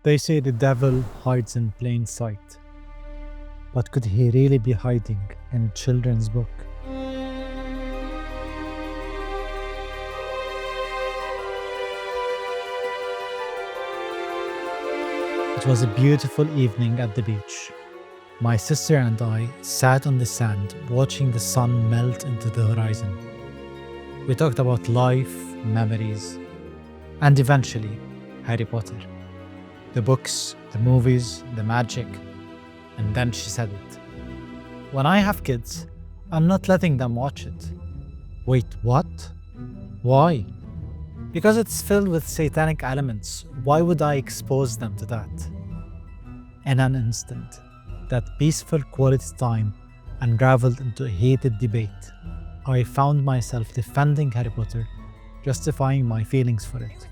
They say the devil hides in plain sight. But could he really be hiding in a children's book? It was a beautiful evening at the beach. My sister and I sat on the sand watching the sun melt into the horizon. We talked about life, memories, and eventually Harry Potter. The books, the movies, the magic. And then she said it. When I have kids, I'm not letting them watch it. Wait, what? Why? Because it's filled with satanic elements. Why would I expose them to that? In an instant, that peaceful quality time unraveled into a heated debate. I found myself defending Harry Potter, justifying my feelings for it.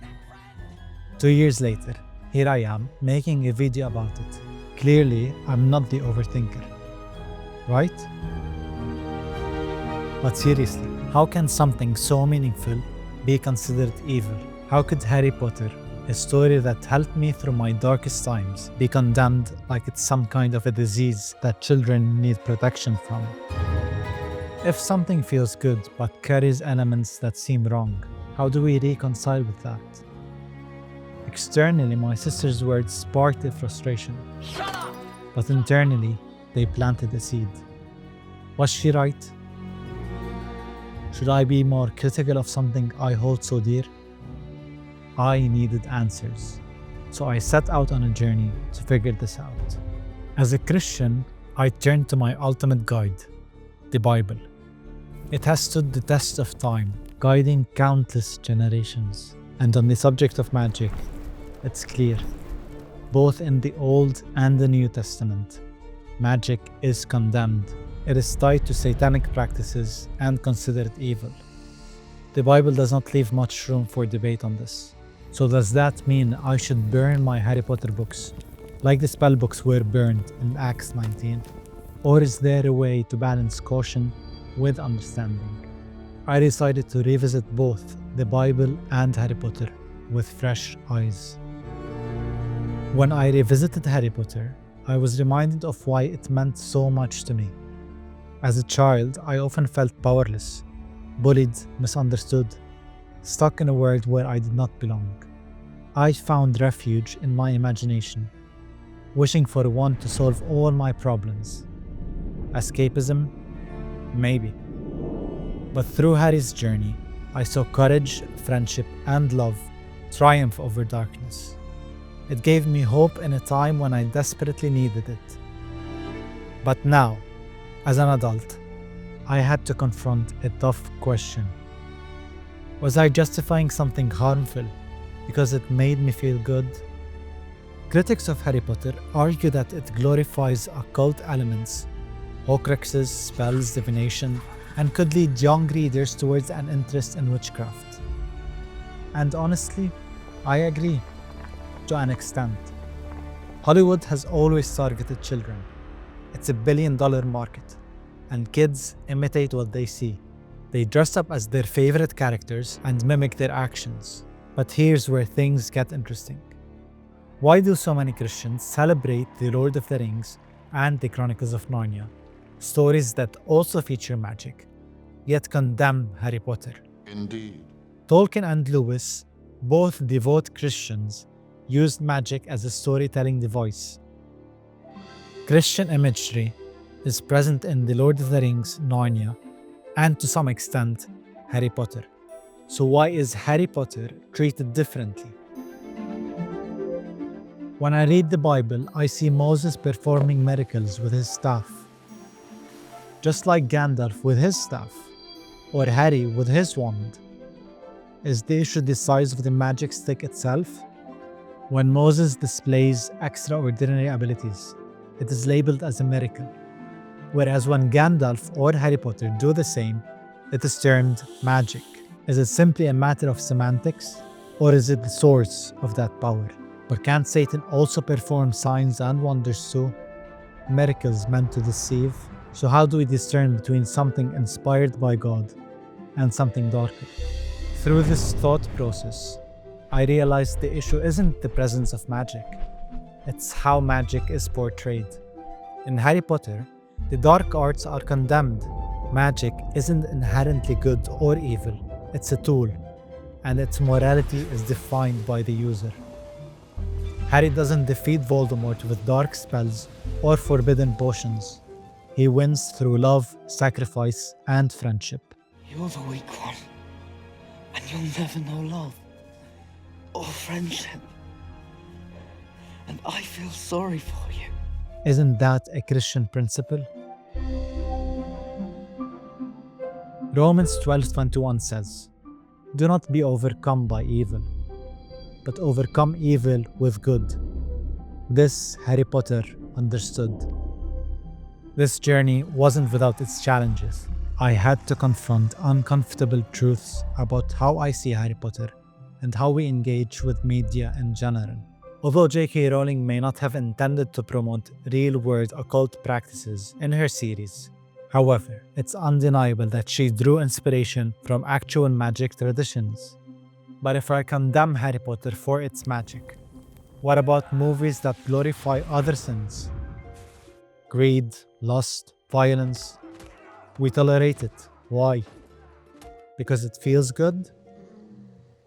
2 years later, here I am making a video about it. Clearly, I'm not the overthinker. Right? But seriously, how can something so meaningful be considered evil? How could Harry Potter, a story that helped me through my darkest times, be condemned like it's some kind of a disease that children need protection from? If something feels good but carries elements that seem wrong, how do we reconcile with that? Externally, my sister's words sparked a frustration. But internally, they planted a seed. Was she right? Should I be more critical of something I hold so dear? I needed answers, so I set out on a journey to figure this out. As a Christian, I turned to my ultimate guide, the Bible. It has stood the test of time, guiding countless generations. And on the subject of magic, it's clear, both in the Old and the New Testament, magic is condemned. It is tied to satanic practices and considered evil. The Bible does not leave much room for debate on this. So does that mean I should burn my Harry Potter books, like the spell books were burned in Acts 19? Or is there a way to balance caution with understanding? I decided to revisit both the Bible and Harry Potter with fresh eyes. When I revisited Harry Potter, I was reminded of why it meant so much to me. As a child, I often felt powerless, bullied, misunderstood, stuck in a world where I did not belong. I found refuge in my imagination, wishing for one to solve all my problems. Escapism? Maybe. But through Harry's journey, I saw courage, friendship, and love triumph over darkness. It gave me hope in a time when I desperately needed it. But now, as an adult, I had to confront a tough question. Was I justifying something harmful because it made me feel good? Critics of Harry Potter argue that it glorifies occult elements, Horcruxes, spells, divination, and could lead young readers towards an interest in witchcraft. And honestly, I agree, to an extent. Hollywood has always targeted children. It's $1 billion market, and kids imitate what they see. They dress up as their favorite characters and mimic their actions. But here's where things get interesting. Why do so many Christians celebrate The Lord of the Rings and The Chronicles of Narnia, stories that also feature magic, yet condemn Harry Potter? Indeed. Tolkien and Lewis, both devout Christians, used magic as a storytelling device. Christian imagery is present in The Lord of the Rings, Narnia, and to some extent, Harry Potter. So why is Harry Potter treated differently? When I read the Bible, I see Moses performing miracles with his staff, just like Gandalf with his staff, or Harry with his wand. Is the issue the size of the magic stick itself? When Moses displays extraordinary abilities, it is labeled as a miracle. Whereas when Gandalf or Harry Potter do the same, it is termed magic. Is it simply a matter of semantics? Or is it the source of that power? Or can Satan also perform signs and wonders too? Miracles meant to deceive? So how do we discern between something inspired by God and something darker? Through this thought process, I realized the issue isn't the presence of magic. it's how magic is portrayed. In Harry Potter, the dark arts are condemned. Magic isn't inherently good or evil, it's a tool, and its morality is defined by the user. Harry doesn't defeat Voldemort with dark spells or forbidden potions. He wins through love, sacrifice, and friendship. You're the weak one, and you'll never know love or friendship. And I feel sorry for you. Isn't that a Christian principle? Romans 12:21 says, "Do not be overcome by evil, but overcome evil with good." This Harry Potter understood. This journey wasn't without its challenges. I had to confront uncomfortable truths about how I see Harry Potter and how we engage with media in general. Although J.K. Rowling may not have intended to promote real-world occult practices in her series, however, it's undeniable that she drew inspiration from actual magic traditions. But if I condemn Harry Potter for its magic, what about movies that glorify other sins? Greed, lust, violence. We tolerate it. Why? Because it feels good?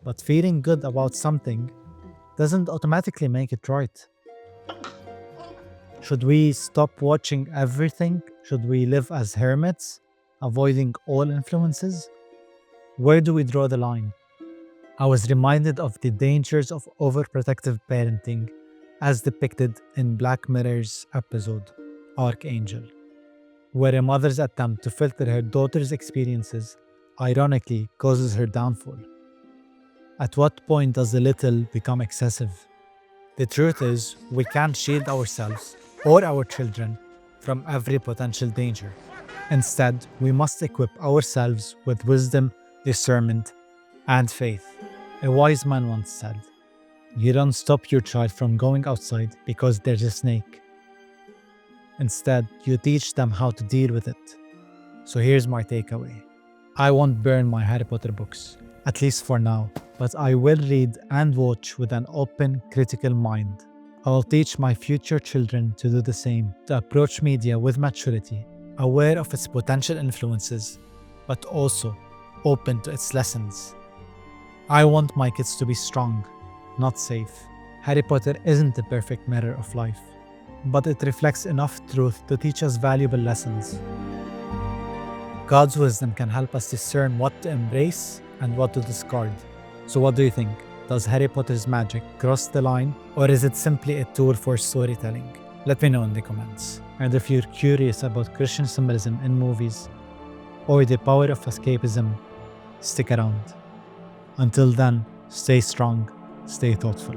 But feeling good about something doesn't automatically make it right. Should we stop watching everything? Should we live as hermits, avoiding all influences? Where do we draw the line? I was reminded of the dangers of overprotective parenting as depicted in Black Mirror's episode, Archangel, where a mother's attempt to filter her daughter's experiences ironically causes her downfall. At what point does the little become excessive? The truth is, we can't shield ourselves or our children from every potential danger. Instead, we must equip ourselves with wisdom, discernment, and faith. A wise man once said, "You don't stop your child from going outside because there's a snake. Instead, you teach them how to deal with it." So here's my takeaway. I won't burn my Harry Potter books, at least for now, but I will read and watch with an open, critical mind. I will teach my future children to do the same, to approach media with maturity, aware of its potential influences, but also open to its lessons. I want my kids to be strong, not safe. Harry Potter isn't the perfect mirror of life, but it reflects enough truth to teach us valuable lessons. God's wisdom can help us discern what to embrace and what to discard. So what do you think? Does Harry Potter's magic cross the line, or is it simply a tool for storytelling? Let me know in the comments. And if you're curious about Christian symbolism in movies or the power of escapism, stick around. Until then, stay strong, stay thoughtful.